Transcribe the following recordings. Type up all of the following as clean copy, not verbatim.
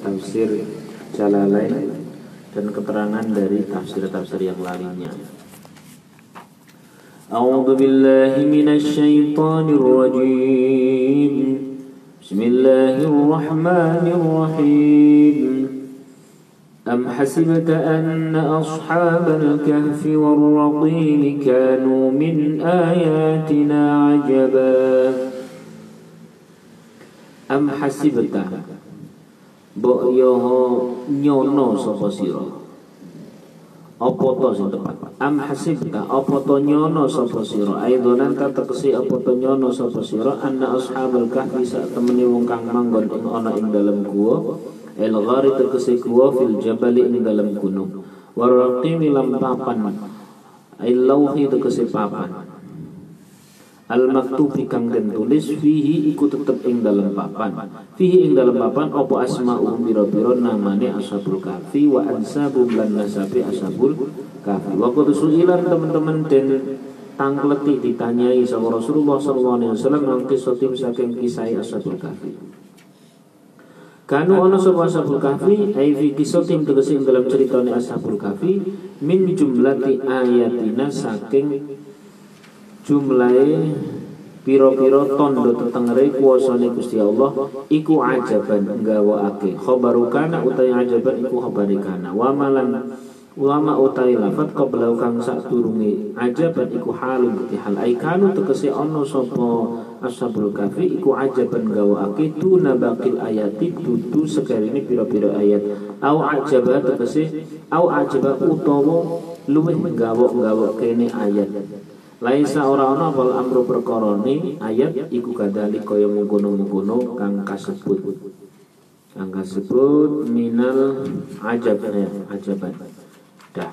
tafsir Jalalain dan keterangan dari tafsir-tafsir yang lainnya. A'udzu billahi minasy syaithanir rajim. Bismillahirrahmanirrahim. Am hasibta anna ashabal kahfi war-raqim kanu min ayatina ajaba. Am hasibta mbok yo nyono sapa sira. Apa to sing tepat? Am hasibta apa to nyono sapa sira? Aidonan ta tekesi apa to nyono sapa sira anna ashabul kahfi sak temene wong kang manggon ing ana ing dalem gua. El ghari tekesi gua fil jabali ing dalem gunung. Waraqim lam papan. Ai lauhi tekesi papan. Al maktubi kang den tulis fihi iku tetep ing dalem papan. Fihi ing dalem papan apa asma'uhum biro-biro namane ashabul kahfi wa ansabum lan nasabi ashabul kahfi. Wa qad su'ilan teman-teman den tangkleti ditanyai sama Rasulullah sallallahu alaihi wasallam nang kisotim saking kisah ashabul kahfi. Kanu ana sapa ashabul kahfi ai fi kisotim tegese ing dalam ceritane ashabul kahfi min jumlati ayatina saking jumlahe piro-piro tondo tetengere kuasane Gusti Allah iku ajaban nggawakake khabaru kana utawi ajaban iku khabari kana wa malan ulama utawi lafat qabla kang sadurunge ajaban iku halun hal aikanu tegese ana sapa ashabul kahfi iku ajaban nggawakake tuna baqil ayati dudu sekarene piro-piro ayat au ajaba tegese au ajaba utawa luwih nggawak kene ayat. Laisa ora ana wal amru perkorone ayat iku kadali kaya mungkono-mungkono kang kasebut minal ajaban dah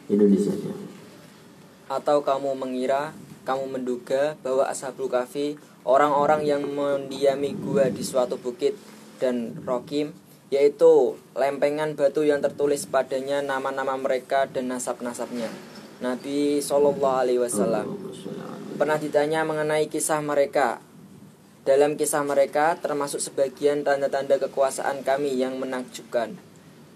Indonesia. Atau kamu menduga bahwa ashabul kahfi orang-orang yang mendiami gua di suatu bukit dan rokim, yaitu lempengan batu yang tertulis padanya nama-nama mereka dan nasab-nasabnya. Nabi Shallallahu Alaihi Wasallam pernah ditanya mengenai kisah mereka. Dalam kisah mereka termasuk sebagian tanda-tanda kekuasaan kami yang menakjubkan.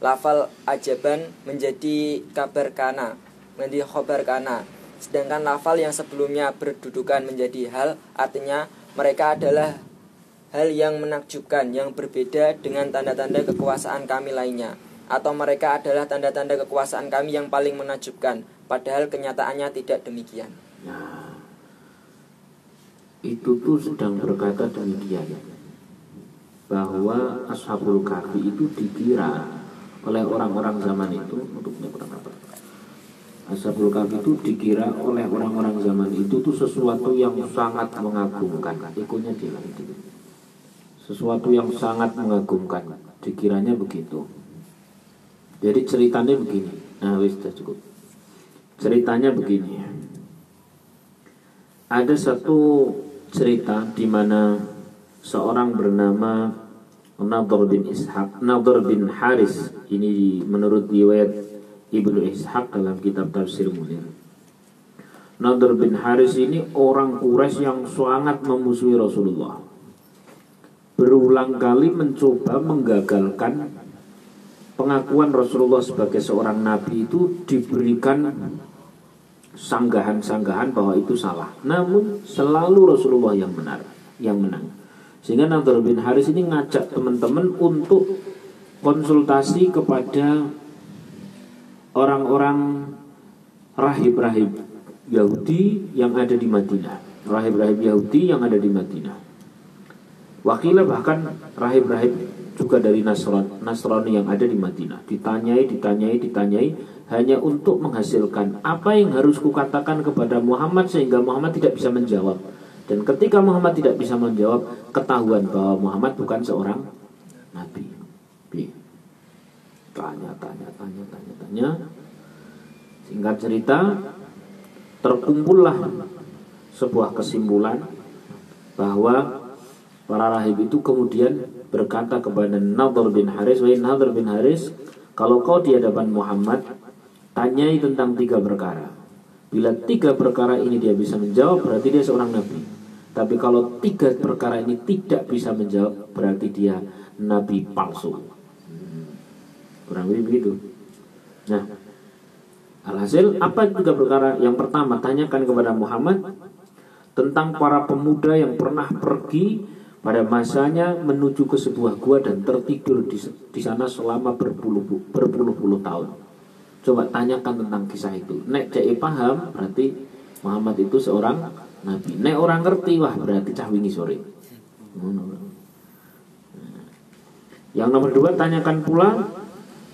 Lafal ajaban menjadi kabar kana, menjadi khobar kana. Sedangkan lafal yang sebelumnya berdudukan menjadi hal, artinya mereka adalah hal yang menakjubkan, yang berbeda dengan tanda-tanda kekuasaan kami lainnya. Atau mereka adalah tanda-tanda kekuasaan kami yang paling menakjubkan, padahal kenyataannya tidak demikian. Nah, itu tuh sedang berkata demikian, bahwa ashabul kahfi itu dikira oleh orang-orang zaman itu untuknya kurang apa? Ashabul kahfi itu dikira oleh orang-orang zaman itu tuh sesuatu yang sangat mengagumkan. Ikunya dia itu. Sesuatu yang sangat mengagumkan, dikiranya begitu. Jadi ceritanya begini. Nah, wis sudah cukup. Ceritanya begini. Ada satu cerita di mana seorang bernama Nadhr bin Haris. Ini menurut riwayat Ibnu Ishaq dalam kitab Tafsir Munir. Nadhr bin Haris ini orang Quraisy yang sangat memusuhi Rasulullah. Berulang kali mencoba menggagalkan pengakuan Rasulullah sebagai seorang nabi itu, diberikan sanggahan-sanggahan bahwa itu salah. Namun selalu Rasulullah yang menang. Sehingga Nadhr bin Haris ini ngajak teman-teman untuk konsultasi kepada orang-orang rahib-rahib Yahudi yang ada di Madinah. Rahib-rahib Yahudi yang ada di Madinah. Wakilah bahkan rahib-rahib juga dari Nasrani yang ada di Madinah. Ditanyai hanya untuk menghasilkan apa yang harus kukatakan kepada Muhammad sehingga Muhammad tidak bisa menjawab. Dan ketika Muhammad tidak bisa menjawab, ketahuan bahwa Muhammad bukan seorang nabi. Tanya. Singkat cerita, terkumpullah sebuah kesimpulan bahwa para rahib itu kemudian berkata kepada Nadhr bin Haris, "Wahai Nadhr bin Haris, kalau kau di hadapan Muhammad, tanyai tentang 3 perkara. Bila 3 perkara ini dia bisa menjawab, berarti dia seorang nabi. Tapi kalau 3 perkara ini tidak bisa menjawab, berarti dia nabi palsu. Kurang lebih begitu. Nah, alhasil apa juga perkara? Yang pertama, tanyakan kepada Muhammad tentang para pemuda yang pernah pergi pada masanya menuju ke sebuah gua dan tertidur di sana selama berpuluh-puluh tahun. Coba tanyakan tentang kisah itu. Nek cek paham, berarti Muhammad itu seorang nabi. Nek orang ngerti, wah berarti cah wingi sore. Yang nomor 2, tanyakan pula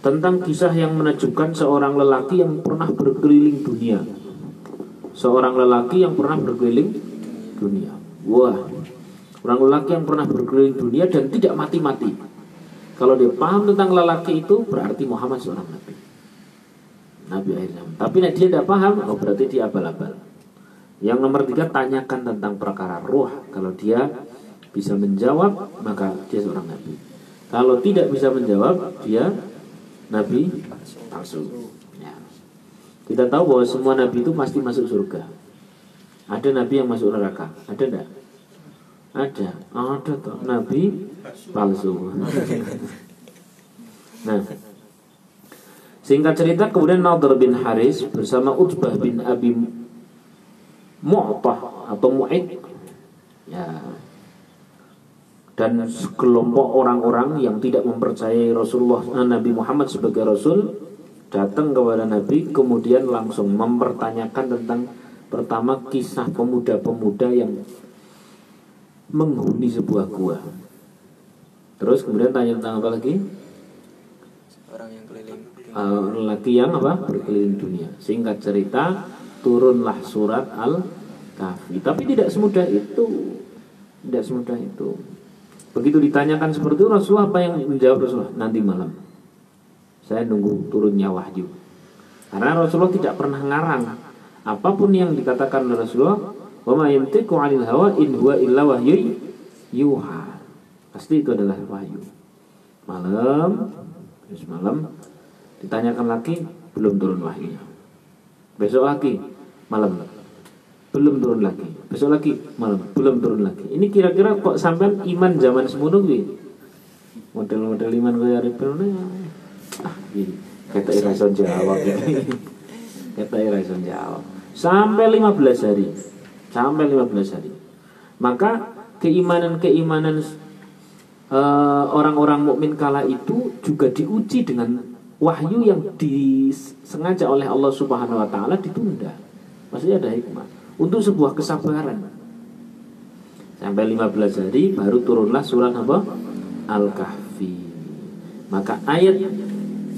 tentang kisah yang menakjubkan seorang lelaki yang pernah berkeliling dunia. Seorang lelaki yang pernah berkeliling dunia. Wah, orang lelaki yang pernah berkeliling dunia dan tidak mati-mati. Kalau dia paham tentang lelaki itu, berarti Muhammad seorang nabi. Nabi akhir zaman. Tapi nek dia tidak paham, oh berarti dia abal-abal. Yang nomor 3, tanyakan tentang perkara ruh. Kalau dia bisa menjawab, maka dia seorang nabi. Kalau tidak bisa menjawab, dia nabi palsu. Ya. Kita tahu bahwa semua nabi itu pasti masuk surga. Ada nabi yang masuk neraka, ada enggak? Ada toh nabi palsu. Nah, singkat cerita, kemudian Nadhr bin Haris bersama Utbah bin Abi Mu'tah atau Mu'id, ya, dan sekelompok orang-orang yang tidak mempercayai Rasulullah Nabi Muhammad sebagai Rasul datang kepada Nabi, kemudian langsung mempertanyakan tentang pertama kisah pemuda-pemuda yang menghuni sebuah gua. Terus kemudian tanya tentang apa lagi? Orang yang keliling. Lelaki yang apa? Berkeliling dunia. Singkat cerita, turunlah surat Al-Kahfi. Tapi tidak semudah itu. Tidak semudah itu. Begitu ditanyakan seperti itu, Rasulullah apa yang menjawab Rasulullah? Nanti malam. Saya nunggu turunnya wahyu. Karena Rasulullah tidak pernah ngarang. Apapun yang dikatakan oleh Rasulullah, wa ma yantiqu 'anil hawa in huwa illa wahyu yuha. Pasti itu adalah wahyu. Malam ditanyakan lagi, belum turun wahyunya. Besok lagi, malam belum turun lagi. Besok lagi, malam belum turun lagi. Ini kira-kira kok sampai iman zaman semono kuwi. Model-model iman kaya ribene. Gini. Kata irason jawab ini. Kata irason jawab. Sampai 15 hari. Maka keimanan orang-orang mukmin kala itu juga diuji dengan wahyu yang disengaja oleh Allah Subhanahu wa taala ditunda. Maksudnya ada hikmah untuk sebuah kesabaran. Sampai 15 hari baru turunlah surat apa? Al-Kahfi. Maka ayat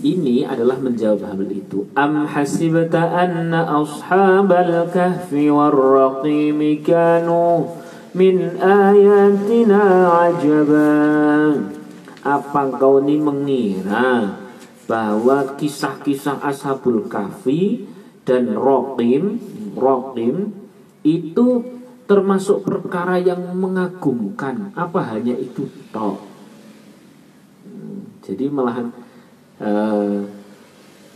ini adalah menjawab hal itu. Am hasibta anna ashabal kahfi war-raqim kanu min ayatina ajaban. Apa kau ini mengira bahwa kisah-kisah Ashabul Kahfi dan Raqim itu termasuk perkara yang mengagumkan? Apa hanya itu toh? Jadi malahan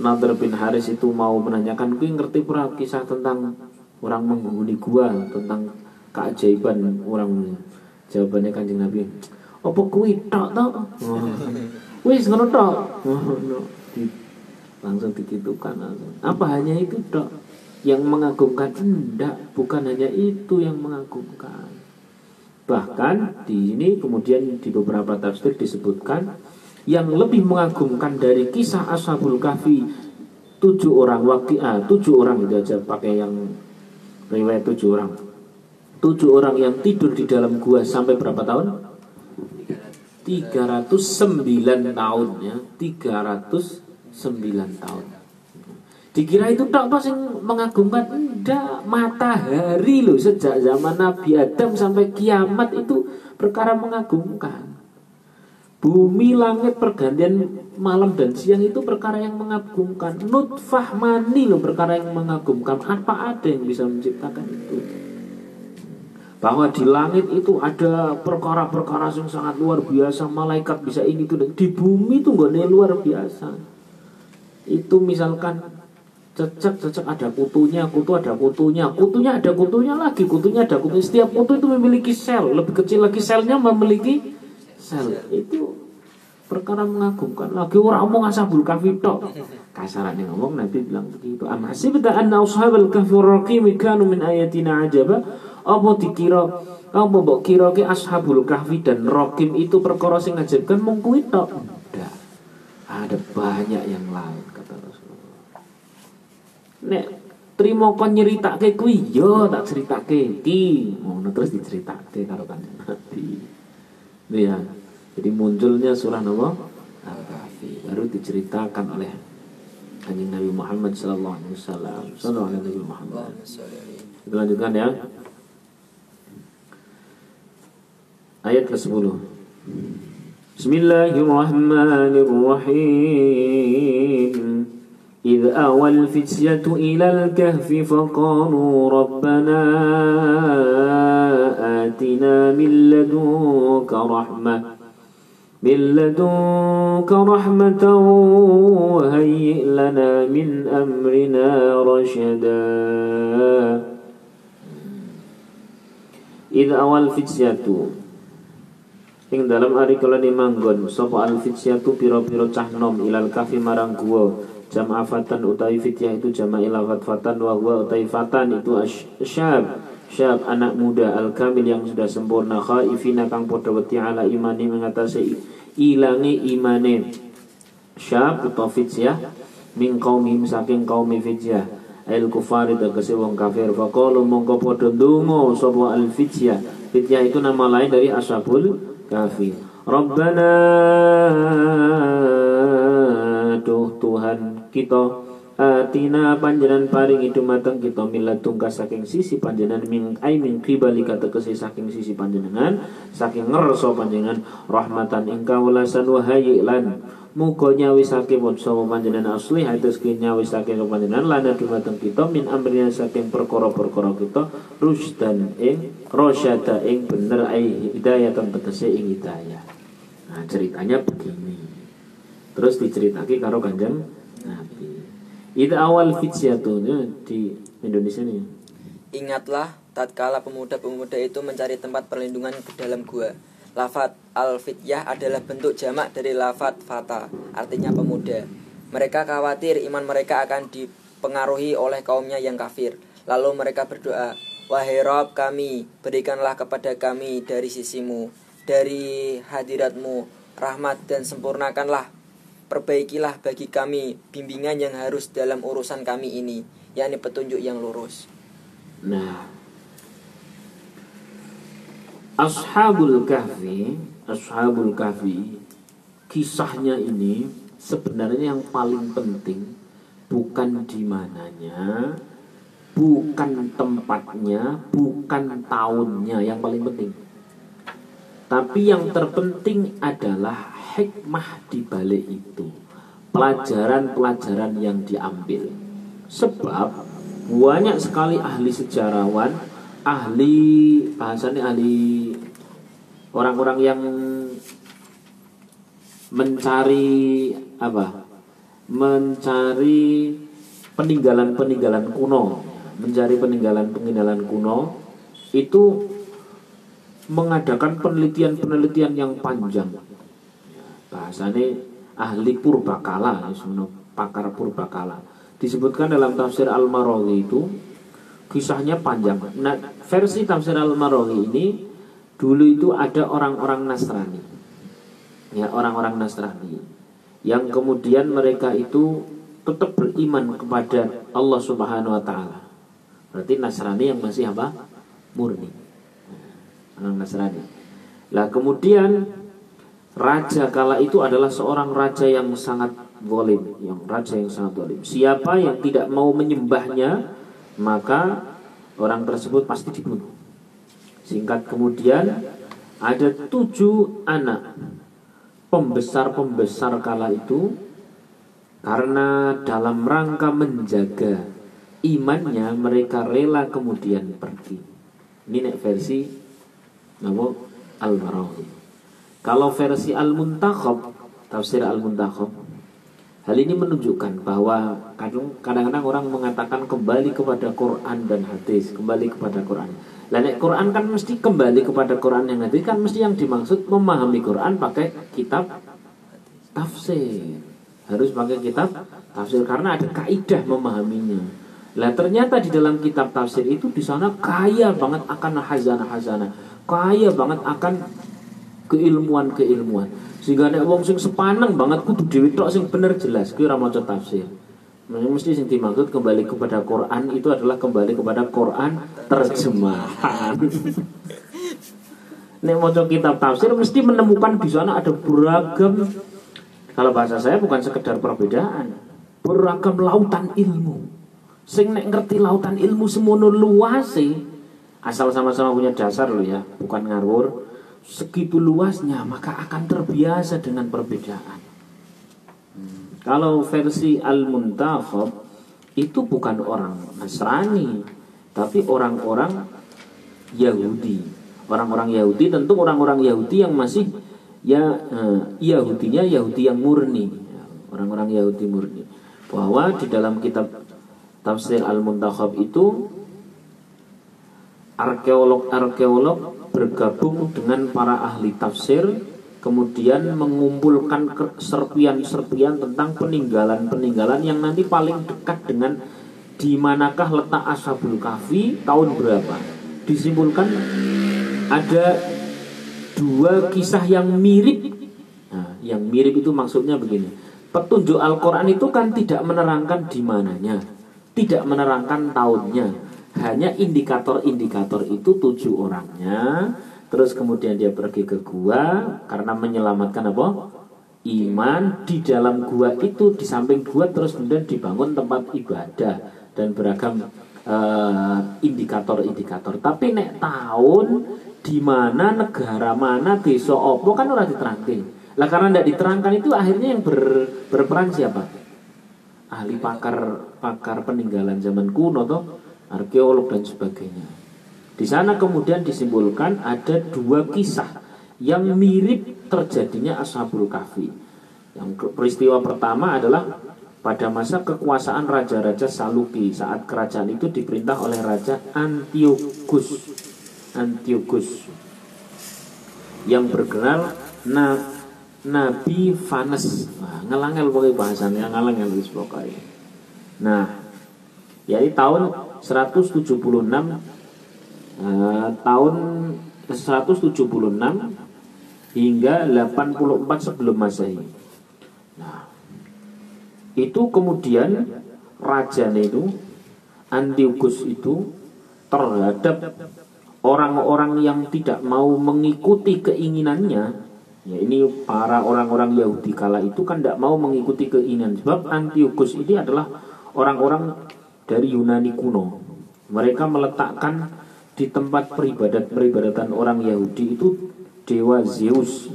Nadhr bin Haris itu mau menanyakan, "Kuwi ngerti pura kisah tentang orang menghuni gua, tentang keajaiban orang?" Jawabannya Kanjeng Nabi, "Apa kuwi tok to?" Wis ngono tok. Langsung dikitukan langsung. Apa hanya itu tok yang mengagumkan? Enggak, bukan hanya itu yang mengagumkan. Bahkan di sini kemudian di beberapa tafsir disebutkan yang lebih mengagumkan dari kisah Ashabul Kahfi 7 orang 7 orang itu aja pakai yang riwayat 7 orang. 7 orang yang tidur di dalam gua sampai berapa tahun? 309 tahun ya, 309 tahun. Dikira itu tak pas yang mengagumkan? Enggak, matahari loh sejak zaman Nabi Adam sampai kiamat itu perkara mengagumkan. Bumi, langit, pergantian malam dan siang itu perkara yang mengagumkan. Nutfah mani loh perkara yang mengagumkan. Apa ada yang bisa menciptakan itu? Bahwa di langit itu ada perkara-perkara yang sangat luar biasa. Malaikat bisa ini tuh. Di bumi itu nggak luar biasa. Itu misalkan cecek ada kutunya, kutu ada kutunya, kutunya ada kutunya lagi, kutunya ada kutunya. Setiap kutu itu memiliki sel, lebih kecil lagi selnya memiliki sel. Itu perkara mengagumkan. Lagi orang ngomong ashabul kahfi tok. Kasarannya ngomong Nabi bilang begitu. Am hasibta anna ashabal kahfi raqim kanu min ayatina ajaba? Apa dikira kamu mbok kira ki ashabul kahfi dan raqim itu perkara sing ngajabkan mung kuwi tok? Tidak. Ada banyak yang lain kata Rasulullah. Nek trimo kon nyeritake kuwi yo tak ceritake iki. Ngono terus diceritake karo Kanjeng Nabi. Ya. Jadi munculnya surah nama Al-Kahfi baru diceritakan oleh Kanjeng Nabi Muhammad sallallahu alaihi wasallam. Sallallahu alaihi Muhammad. Kita lanjutkan ya. Ayat ke-10. Bismillahirrahmanirrahim. إذ أوى الفتية إلى الكهف فقالوا ربنا آتنا من لدنك رحمة وهيئ لنا من أمرنا رشدا إذ أوى الفتية ing dalam ari kala manggon sapa al fityatu pira-pira cah nom ilal kafi marang gua jama' fatan utawi fityah itu jama' ilafat fatan wa huwa utawi fatan itu syab anak muda al kamil yang sudah sempurna khaifina kang padha wedi ala imani mengatasi ilange imane syab utawa fityah min qaumihim saking kaum fityah al kufari tegese wong kafir faqalu mongko padha ndonga sapa al fityah itu nama lain dari ashabul kahfi. Rabbana Tuhan kita atina panjenengan paringi dumateng kita miladungka saking sisi panjenengan min qibali kata kese saking sisi panjenengan saking ngersa panjenengan rahmatan ing kawelasan wa hayyilan muga nyawisake sapa panjenengan asli hatus nyawisake panjenengan lana dumateng kita min amrina saking perkara-perkara kita rusdan ing rasyada ing bener ai hidayah tegese ing hidayah. Nah ceritanya begini. Terus diceritake karo Kanjeng Nabi. Idza awal fityatunya di Indonesia nih. Ingatlah tatkala pemuda-pemuda itu mencari tempat perlindungan ke dalam gua. Lafat al-fityah adalah bentuk jamak dari lafat fata, artinya pemuda. Mereka khawatir iman mereka akan dipengaruhi oleh kaumnya yang kafir. Lalu mereka berdoa, wahai Rabb kami, berikanlah kepada kami dari sisimu, dari hadiratmu, rahmat dan sempurnakanlah, perbaikilah bagi kami bimbingan yang harus dalam urusan kami ini, yakni petunjuk yang lurus. Nah, Ashabul Kahfi kisahnya ini sebenarnya yang paling penting bukan di mananya, bukan tempatnya, bukan tahunnya yang paling penting. Tapi yang terpenting adalah hikmah di balik itu, pelajaran-pelajaran yang diambil. Sebab banyak sekali ahli sejarawan, ahli orang-orang yang mencari peninggalan kuno, mencari peninggalan kuno itu mengadakan penelitian yang panjang. Bahasanya ahli purbakala, pakar purbakala. Disebutkan dalam tafsir Al-Marawi itu kisahnya panjang. Nah, versi tafsir Al-Marawi ini dulu itu ada orang-orang Nasrani. Ya, orang-orang Nasrani yang kemudian mereka itu tetap beriman kepada Allah Subhanahu wa taala. Berarti Nasrani yang masih murni. Orang Nasrani. Lah kemudian raja kala itu adalah seorang raja yang sangat zalim, Siapa yang tidak mau menyembahnya, maka orang tersebut pasti dibunuh. Singkat kemudian ada 7 anak pembesar kala itu, karena dalam rangka menjaga imannya mereka rela kemudian pergi. Ini versi Al-Marawi. Kalau versi Al-Muntakhab, tafsir Al-Muntakhab, Hal ini menunjukkan bahwa kadang-kadang orang mengatakan kembali kepada Quran dan hadis, kembali kepada Quran. Lah nek Quran kan mesti kembali kepada Quran dan hadis, kan mesti yang dimaksud memahami Quran pakai kitab tafsir. Harus pakai kitab tafsir karena ada kaidah memahaminya. Lah ternyata di dalam kitab tafsir itu di sana kaya banget akan hazanah-hazanah, kaya banget akan keilmuan-keilmuan. Sehingga nek wong sing sepaneng banget kudu dhewe tok sing bener jelas kuwi ora maca tafsir. Mesti sing dimaksud kembali kepada Quran itu adalah kembali kepada Quran terjemahan. Nek maca kitab tafsir mesti menemukan di sana ada beragam, kalau bahasa saya bukan sekedar perbedaan, beragam lautan ilmu. Sing nek ngerti lautan ilmu semono luase, asal sama-sama punya dasar lo ya, bukan ngawur. Segitu luasnya maka akan terbiasa dengan perbedaan. Kalau versi Al-Muntakhab itu bukan orang Nasrani, tapi orang-orang Yahudi. Orang-orang Yahudi tentu orang-orang Yahudi yang masih Yahudinya Yahudi yang murni. Orang-orang Yahudi murni. Bahwa di dalam kitab tafsir Al-Muntakhab itu arkeolog-arkeolog bergabung dengan para ahli tafsir, kemudian mengumpulkan serpian-serpian tentang peninggalan-peninggalan yang nanti paling dekat dengan di manakah letak Ashabul Kahfi, tahun berapa. Disimpulkan ada dua kisah yang mirip. Nah, yang mirip itu maksudnya begini. Petunjuk Al-Quran itu kan tidak menerangkan di mananya, tidak menerangkan tahunnya. Hanya indikator-indikator itu 7 orangnya. Terus kemudian dia pergi ke gua karena menyelamatkan apa? Iman. Di dalam gua itu di samping gua terus kemudian dibangun tempat ibadah dan beragam indikator-indikator. Tapi nek tahun di mana, negara mana, desa opo kan ora diterangkan. Lah karena tidak diterangkan itu akhirnya yang berperan siapa? Ahli pakar peninggalan zaman kuno toh, arkeolog dan sebagainya. Di sana kemudian disimpulkan ada 2 kisah yang mirip terjadinya Ashabul Kahfi. Yang peristiwa pertama adalah pada masa kekuasaan raja-raja Saluki, saat kerajaan itu diperintah oleh Raja Antiochus yang bergelar Nabi Fanes. Nah, ngelangel pokoknya bahasanya, ngelangel pokoknya. Nah, yaitu tahun 176 hingga 84 sebelum Masehi. Nah, itu kemudian rajanya itu Antiochus itu terhadap orang-orang yang tidak mau mengikuti keinginannya. Ya, ini para orang-orang Yahudi kala itu kan tidak mau mengikuti keinginan. Sebab Antiochus ini adalah orang-orang dari Yunani kuno. Mereka meletakkan di tempat peribadatan orang Yahudi itu dewa Zeus.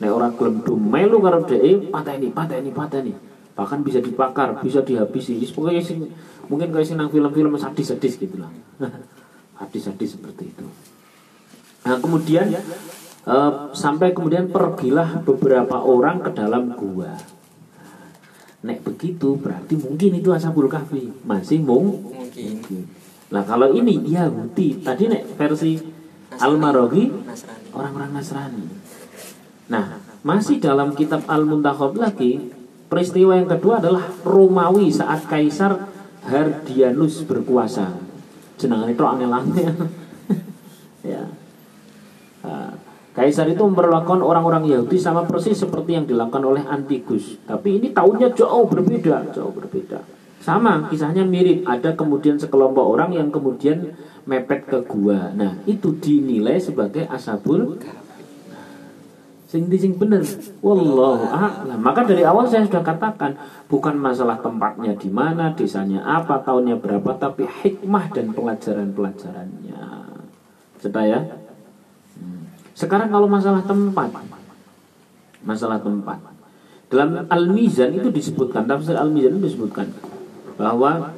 Nek orang gelem melu karo dhek pateni. Bahkan bisa dibakar, bisa dihabisi. Pokoknya mungkin kayak nang film-film sadis-sadis gitu lah. Sadis-sadis seperti itu. Nah, kemudian sampai kemudian pergilah beberapa orang ke dalam gua. Nek begitu berarti mungkin itu Ashabul Kahfi. Masih mungkin. Nah kalau ini Yahudi, tadi nek versi Al-Maraghi orang-orang Nasrani. Nah masih dalam kitab Al-Muntakhab lagi, peristiwa yang kedua adalah Romawi saat Kaisar Hadrianus berkuasa. Jenengan itu angel-angel. Ya. Kaisar itu memperlakukan orang-orang Yahudi sama persis seperti yang dilakukan oleh Antiochus. Tapi ini tahunnya jauh berbeda. Sama, kisahnya mirip. Ada kemudian sekelompok orang yang kemudian mepet ke gua. Nah, itu dinilai sebagai Ashabul sing bener. Wallahu a'lam. Maka dari awal saya sudah katakan, bukan masalah tempatnya di mana, desanya apa, tahunnya berapa, tapi hikmah dan pelajaran-pelajarannya. Sudah ya? Sekarang kalau masalah tempat, dalam Al-Mizan itu disebutkan, tafsir Al-Mizan itu disebutkan bahwa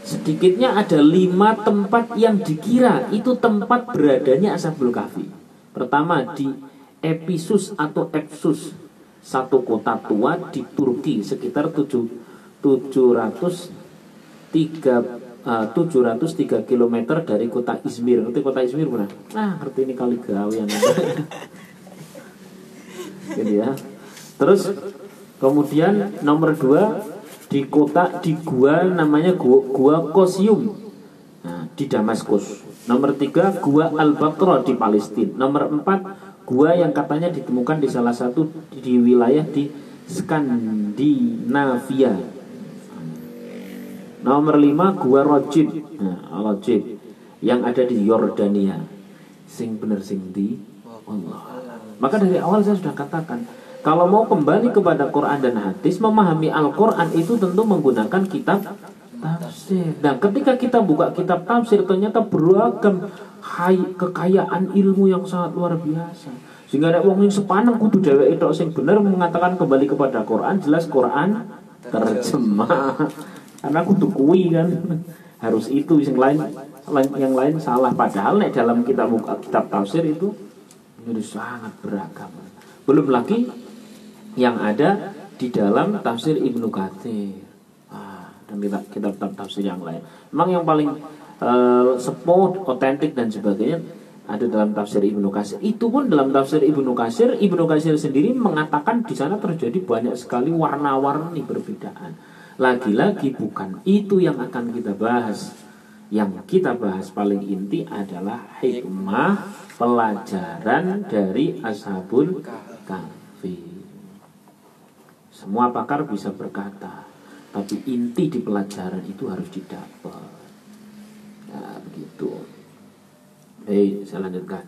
sedikitnya ada 5 tempat yang dikira itu tempat beradanya Ashabul Kahfi. Pertama di Ephesus atau Epsus, satu kota tua di Turki sekitar 703 km dari kota Izmir. Ngerti kota Izmir bukan? Ngerti ini kali gawean. Gitu ya. Terus kemudian nomor 2 di gua namanya gua Qosium. Nah, di Damaskus. Nomor 3 gua Al-Baqarah di Palestina. Nomor 4 gua yang katanya ditemukan di salah satu di wilayah di Skandinavia. Nomor 5 gua Rojib. Rojib yang ada di Yordania. Sing bener sing di Allah. Maka dari awal saya sudah katakan, kalau mau kembali kepada Quran dan hadis, memahami Al-Quran itu tentu menggunakan kitab tafsir. Dan ketika kita buka kitab tafsir, ternyata beragam kekayaan ilmu yang sangat luar biasa. Sehingga ada wong yang sepaneng kudu dheweke tok sing bener mengatakan kembali kepada Quran, jelas Quran terjemah. Karena kudu kuwi kan. Harus itu yang lain salah. Padahal nek dalam kitab tafsir itu sangat beragam. Belum lagi yang ada di dalam tafsir Ibnu Katsir dan kitab tafsir yang lain. Memang yang paling sepuh, otentik dan sebagainya ada dalam tafsir Ibnu Katsir. Itu pun dalam tafsir Ibnu Katsir sendiri mengatakan di sana terjadi banyak sekali warna-warni perbedaan. Lagi-lagi bukan itu yang akan kita bahas. Yang kita bahas paling inti adalah hikmah pelajaran dari Ashabul Kahfi. Semua pakar bisa berkata, tapi inti di pelajaran itu harus didapat. Nah, begitu. Saya lanjutkan.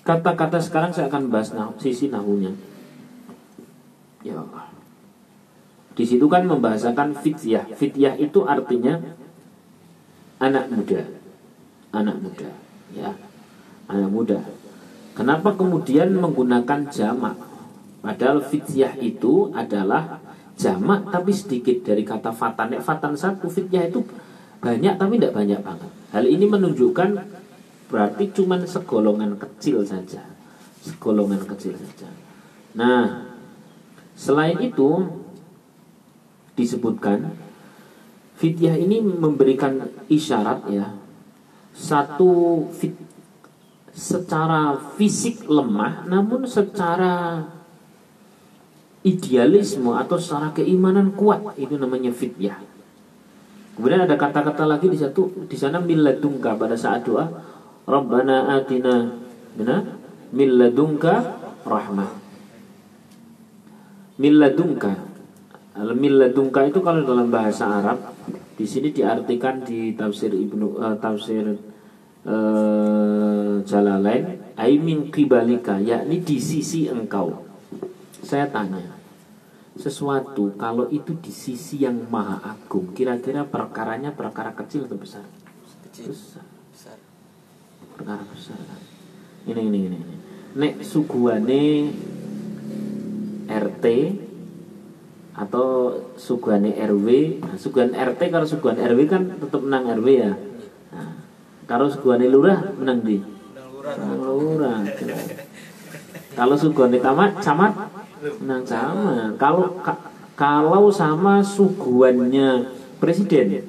Kata-kata sekarang saya akan bahas sisi nahunya. Ya Allah. Di situ kan membahasakan fityah. Fityah itu artinya anak muda. Anak muda, ya. Anak muda. Kenapa kemudian menggunakan jamak? Padahal fityah itu adalah jamak tapi sedikit dari kata fatan. Fatan satu, fityah itu banyak tapi tidak banyak banget. Hal ini menunjukkan berarti cuma segolongan kecil saja. Segolongan kecil saja. Nah, selain itu disebutkan fityah ini memberikan isyarat ya, satu secara fisik lemah namun secara idealisme atau secara keimanan kuat, itu namanya fityah. Kemudian ada kata-kata lagi di sana milladunka pada saat doa, Rabbana atina milladunka rahmah. Milladunka itu kalau dalam bahasa Arab di sini diartikan di tafsir Jalalain ai min qibalika, yakni di sisi engkau. Saya tanya, sesuatu kalau itu di sisi yang maha agung, kira-kira perkaranya perkara kecil atau besar? Besar. Perkara besar kan? Ini. Nek suguhane RT atau suguhane RW, suguhan RT kalau suguhan RW kan tetap menang RW ya. Nah, kalau suguhane lurah menang di lurah. Kalau suguhane camat menang camat. Kalau sama suguhannya presiden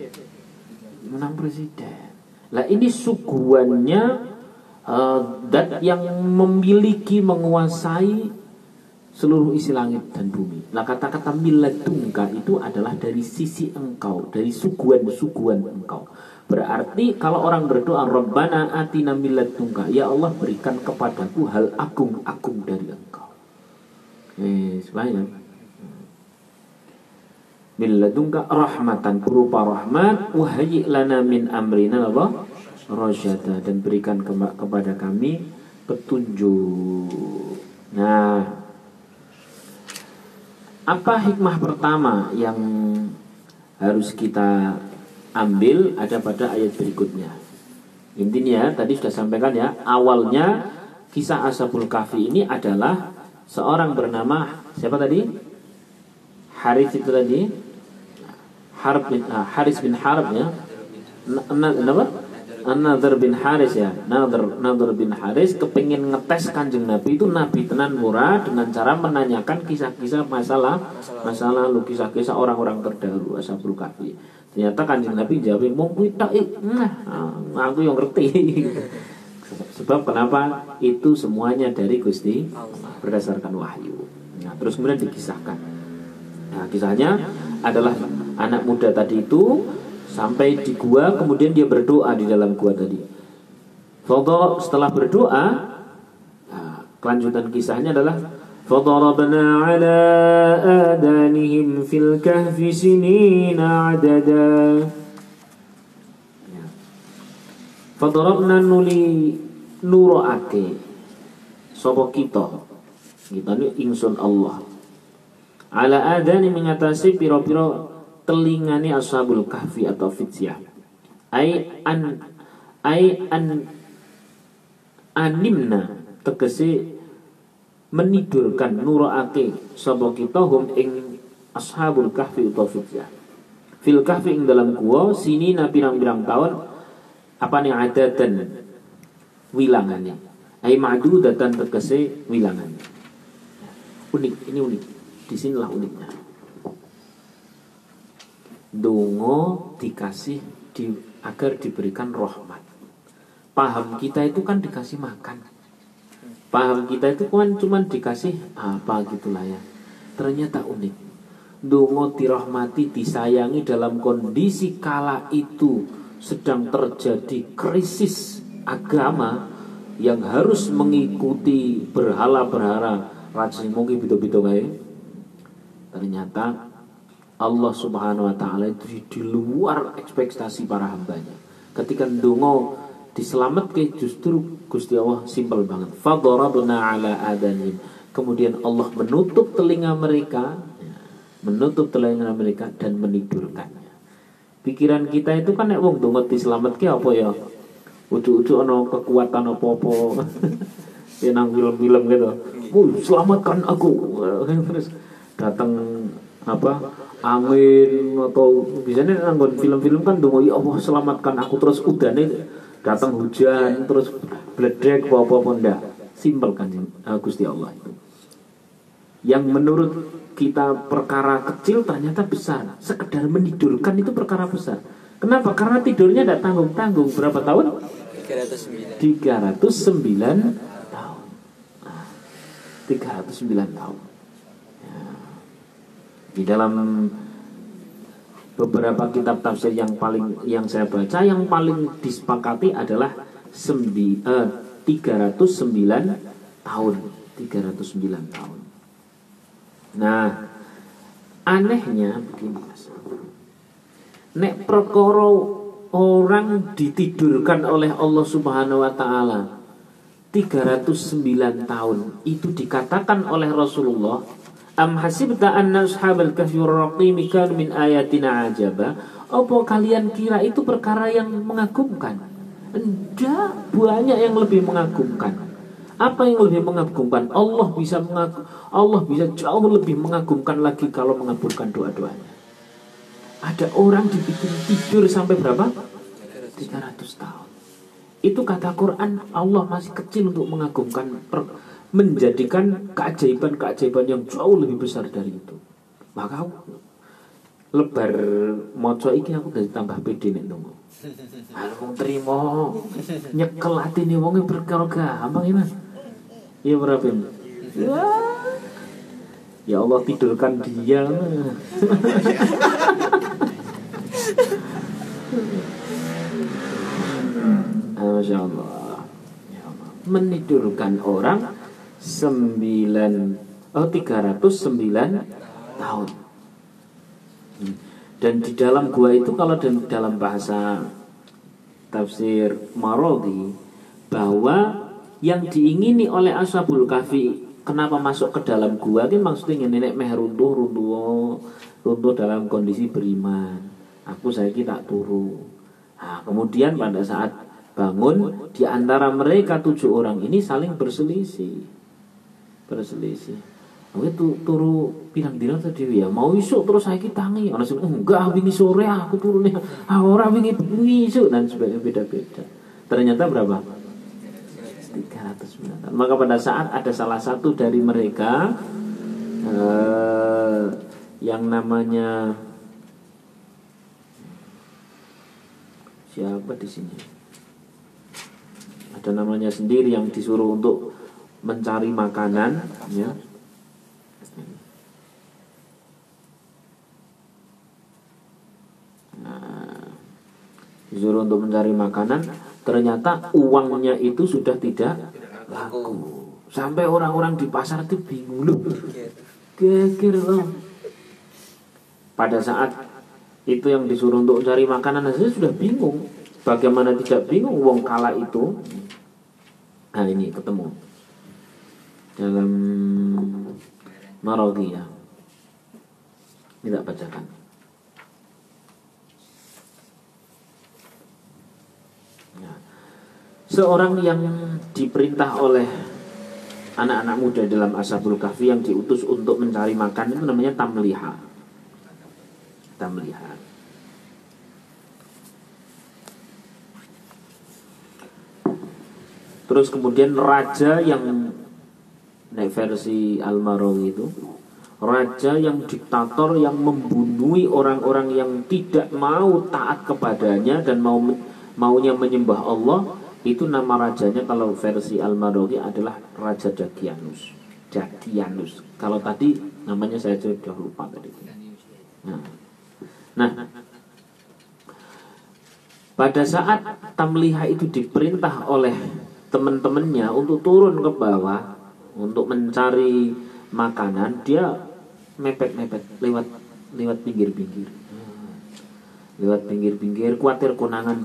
menang presiden. Lah ini suguhannya dat yang memiliki, menguasai seluruh isi langit dan bumi. Nah, kata-kata milladunka itu adalah dari sisi engkau, dari suguhan engkau. Berarti kalau orang berdoa Rabbana atina milladunka, ya Allah berikan kepadaku hal agung-agung dari engkau. Sebanyak milladunka rahmatan, berupa rahmat, wahyi lana min amrina Allah rasyada, dan berikan kepada kami petunjuk. Nah, apa hikmah pertama yang harus kita ambil ada pada ayat berikutnya. Intinya tadi sudah sampaikan ya, awalnya kisah Ashabul Kahfi ini adalah seorang bernama siapa tadi? Harits itu tadi. Haris bin Harb ya. Kenapa? Nadhr bin Haris ya, Nadhr bin Haris kepingin ngetes Kanjeng Nabi itu Nabi tenan murah dengan cara menanyakan kisah-kisah masa lalu, kisah-kisah orang-orang terdahulu Ashabul Kahfi. Ternyata Kanjeng Nabi jawab mung kuwi tok aku yang ngerti. Sebab kenapa? Itu semuanya dari Gusti berdasarkan wahyu. Nah, terus kemudian dikisahkan. Nah, kisahnya adalah anak muda tadi itu sampai di gua, kemudian dia berdoa di dalam gua tadi. Setelah berdoa, nah, kelanjutan kisahnya adalah فَضَرَبْنَا عَلَىٰ آذَانِهِمْ فِي الْكَهْفِ سِنِينَ عَدَدًا. فَضَرَبْنَا nuro'ake sapa kita ini ingsun Allah ala adani mengatasi piro-piro telingani Ashabul Kahfi atau Fityah animna tegese menidurkan nuro'ake sapa kita hum ing Ashabul Kahfi atau Fityah fil kahfi ing dalam gua sini na pirang-pirang tahun apa nih adatan wilangannya ai ma'dudatan tegese wilangannya. Unik, ini unik. Disinilah uniknya. Dongo dikasih agar diberikan rahmat. Paham kita itu kan dikasih makan. Paham kita itu kan cuma dikasih apa gitulah ya. Ternyata unik. Dongo dirahmati, disayangi dalam kondisi kala itu sedang terjadi krisis agama yang harus mengikuti berhala-berhala rajin mungkin bito-bito kayak. Ternyata Allah Subhanahu wa taala itu di luar ekspektasi para hambanya. Ketika ndonga diselamatkan justru Gusti Allah simpel banget. Fadarabna ala adanihim. Kemudian Allah menutup telinga mereka dan menidurkannya. Pikiran kita itu kan nek wong ndonga diselametke apa ya? Ujuk-ujuk ana kekuatan apa-apa. Ya nang film-film gitu. Selamatkan aku. Terus datang apa? Angin atau biasanya nanggon film-film kan dongo ya Allah selamatkan aku, terus udane datang hujan terus bledek apa-apa ndak. Simpel kan Gusti Allah itu. Yang menurut kita perkara kecil ternyata besar. Sekedar menidurkan itu perkara besar. Kenapa? Karena tidurnya tidak tanggung-tanggung. Berapa tahun? 309 tahun. 309 tahun. Ya. Di dalam beberapa kitab tafsir yang saya baca, yang paling disepakati adalah 309 tahun. 309 tahun. Nah, anehnya begini Mas. Nek perkara orang ditidurkan oleh Allah Subhanahu wa taala 309 tahun itu dikatakan oleh Rasulullah, am hasibta anna ashabal kahfi war-raqim kanu min ayatina ajaba. Apa kalian kira itu perkara yang mengagumkan? Enggak, banyak yang lebih mengagumkan. Apa yang lebih mengagumkan? Allah bisa jauh lebih mengagumkan lagi kalau mengabulkan doa-doanya. Ada orang dibikin tidur sampai berapa? 300 tahun. Itu kata Quran, Allah masih kecil untuk mengagumkan, menjadikan keajaiban-keajaiban yang jauh lebih besar dari itu. Maka lebar moco iki aku dari tambah pede nek ndonga. Aku terima nyekel atine wong perkara gampang ya Mas. Iya berapa ini? Ya Allah tidurkan dia. Masya Allah. Menidurkan orang 309 tahun. Dan di dalam gua itu kalau dalam bahasa tafsir Marodi, bahwa yang diingini oleh Ashabul Kahfi kenapa masuk ke dalam gua ini maksudnya nenek meh runtuh dalam kondisi beriman. Aku saiki tak turu. Nah, kemudian pada saat bangun di antara mereka 7 orang ini saling berselisih. Oke turu pirang dina ta dhewe ya. Mau isuk terus saiki tangi. Ana sing enggak wingi sore aku turune. Ora wingi isuk dan sebagainya beda-beda. Ternyata berapa? 309 tahun. Maka pada saat ada salah satu dari mereka yang namanya siapa di sini? Ada namanya sendiri yang disuruh untuk mencari makanan, ya. Disuruh untuk mencari makanan, ternyata uangnya itu sudah tidak laku. Sampai orang-orang di pasar itu bingung loh. Geger loh. Pada saat itu yang disuruh untuk mencari makanan saja sudah bingung. Bagaimana tidak bingung uang kala itu? Nah ini ketemu dalam Maragiyah. Tidak bacakan. Nah, seorang yang diperintah oleh anak-anak muda dalam Ashabul Kahfi yang diutus untuk mencari makan itu namanya Tamliha. Tamliha. Terus kemudian raja yang naik versi Al-Marawi itu, raja yang diktator yang membunuhi orang-orang yang tidak mau taat kepadanya dan maunya menyembah Allah, itu nama rajanya kalau versi Al-Marawi adalah Raja Dakianus. Dakianus. Kalau tadi namanya saya sudah lupa tadi. Nah, pada saat Tamliha itu diperintah oleh teman-temannya untuk turun ke bawah untuk mencari makanan, dia mepet-mepet lewat pinggir-pinggir. Lewat pinggir-pinggir, khawatir konangan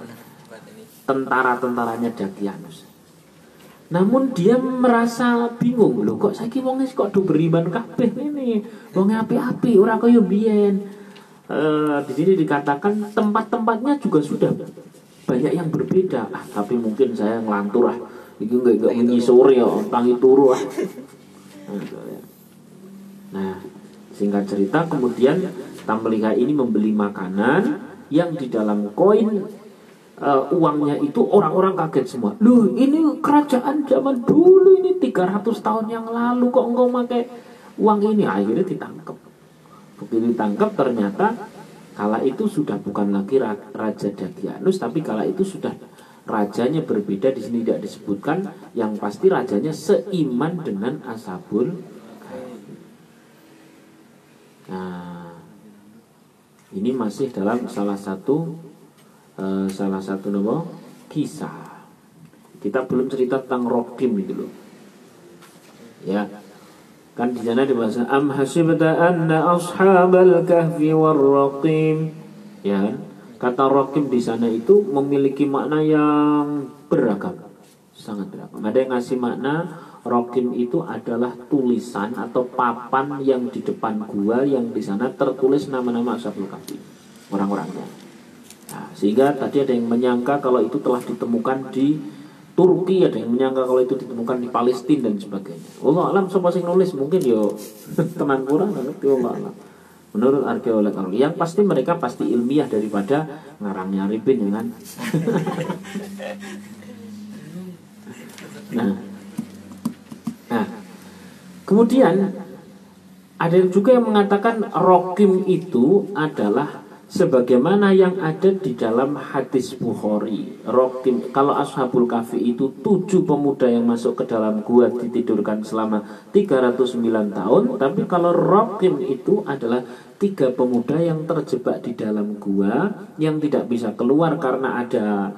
tentara-tentaranya Dakianus. Namun dia merasa bingung, loh kok saiki wong kok do beriman kabeh ini, wong api-api ora kaya biyen. Di sini dikatakan tempat-tempatnya juga sudah banyak yang berbeda. Tapi mungkin saya ngelantur iki enggak menyisuri ya, tangi turu Nah, singkat cerita kemudian Tamliha ini membeli makanan yang di dalam koin uangnya itu orang-orang kaget semua. Loh, ini kerajaan zaman dulu ini 300 tahun yang lalu kok engkau pakai uang ini? Akhirnya ditangkap. Begitu ditangkap ternyata kala itu sudah bukan lagi Raja Dakianus, tapi kala itu sudah rajanya berbeda. Di sini tidak disebutkan, yang pasti rajanya seiman dengan Ashabul Kahfi. Nah, ini masih dalam salah satu kisah. Kita belum cerita tentang Rokim itu loh. Ya. Kan di sana dibahas am hasibta anna ashabal kahfi warraqim. Ya. Kata Rokim di sana itu memiliki makna yang beragam. Sangat beragam. Ada yang ngasih makna Rokim itu adalah tulisan atau papan yang di depan gua yang di sana tertulis nama-nama Ashabul Kahfi, orang-orangnya. Nah, sehingga tadi ada yang menyangka kalau itu telah ditemukan di Turki, ada yang menyangka kalau itu ditemukan di Palestina dan sebagainya. Allah alam sapa sing nulis mungkin yo tenan kurang ngerti Allah alam. Menurut arkeolog yang pasti mereka pasti ilmiah daripada ngarangnya Arifin ya kan. Nah, kemudian ada juga yang mengatakan Rokim itu adalah sebagaimana yang ada di dalam hadis Bukhari. Rokim, kalau Ashabul Kahfi itu 7 pemuda yang masuk ke dalam gua ditidurkan selama 309 tahun. Tapi kalau Rokim itu adalah 3 pemuda yang terjebak di dalam gua yang tidak bisa keluar karena ada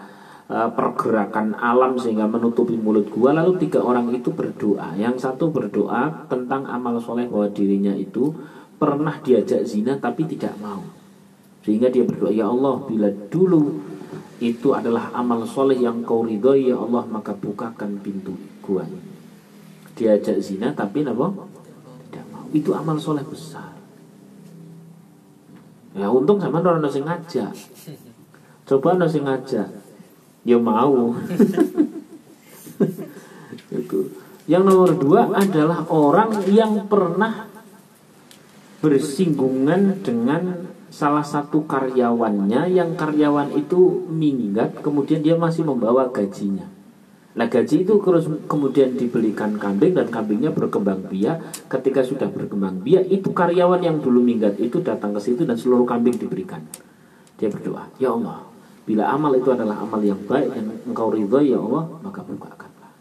pergerakan alam sehingga menutupi mulut gua. Lalu 3 orang itu berdoa. Yang satu berdoa tentang amal soleh bahwa dirinya itu pernah diajak zina tapi tidak mau. Sehingga dia berdoa, ya Allah, bila dulu itu adalah amal soleh yang kau ridhoi, ya Allah, maka bukakan pintu gua ini. Diajak zina tapi tidak mau. Itu amal soleh besar. Ya untung sama orang nasi ngajak. Coba nasi ngajak, ya mau. Yang nomor 2 adalah orang yang pernah bersinggungan dengan salah satu karyawannya, yang karyawan itu minggat, kemudian dia masih membawa gajinya. Nah, gaji itu kemudian dibelikan kambing dan kambingnya berkembang biak. Ketika sudah berkembang biak, itu karyawan yang dulu minggat itu datang ke situ dan seluruh kambing diberikan. Dia berdoa, ya Allah, bila amal itu adalah amal yang baik yang engkau ridhoi ya Allah, maka bukakanlah.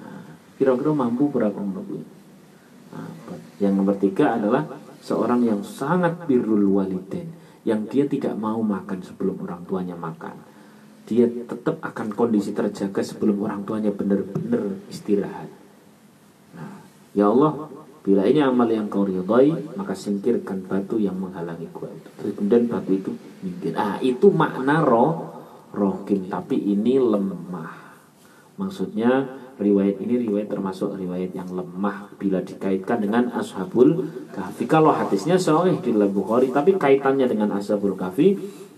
Nah, kira-kira mampu berapa mampu? Nah, yang nomor 3 adalah seorang yang sangat birrul walidain, yang dia tidak mau makan sebelum orang tuanya makan. Dia tetap akan kondisi terjaga sebelum orang tuanya benar-benar istirahat. Nah, ya Allah, bila ini amal yang kau ridhai, maka singkirkan batu yang menghalangi gua itu. Kemudian batu itu minggir. Itu makna rohkim, tapi ini lemah. Maksudnya riwayat ini termasuk riwayat yang lemah bila dikaitkan dengan Ashabul Kahfi. Kalau hadisnya sahih di dalam Bukhari, tapi kaitannya dengan Ashabul Kahfi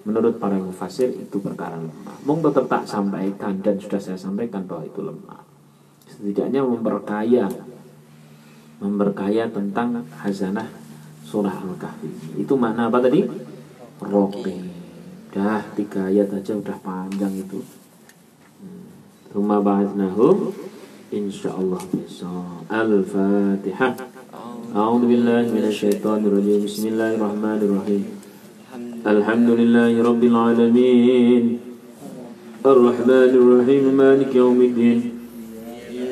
menurut para mufassir itu perkara lemah. Mungkin tetap tak sampaikan dan sudah saya sampaikan bahwa itu lemah. Setidaknya memperkaya tentang hazanah surah Al-Kahfi. Itu makna apa tadi? Roqi. Dah 3 ayat aja udah panjang itu. Tsumma ba'atnahum insyaallah besok. Al-Fatihah. A'udzu billahi minasyaitonir rajim. Bismillahirrahmanirrahim. Alhamdulillahi rabbil alamin. Ar-Rahmanir Rahim. Maliki yaumiddin.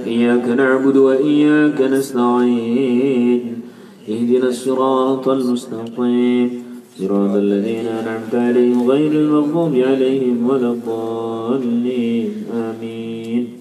Iyyaka na'budu wa iyyaka nasta'in. Ihdinas siratal mustaqim. صراط الذين أنعمت عليهم غير المغضوب عليهم ولا الضالين آمين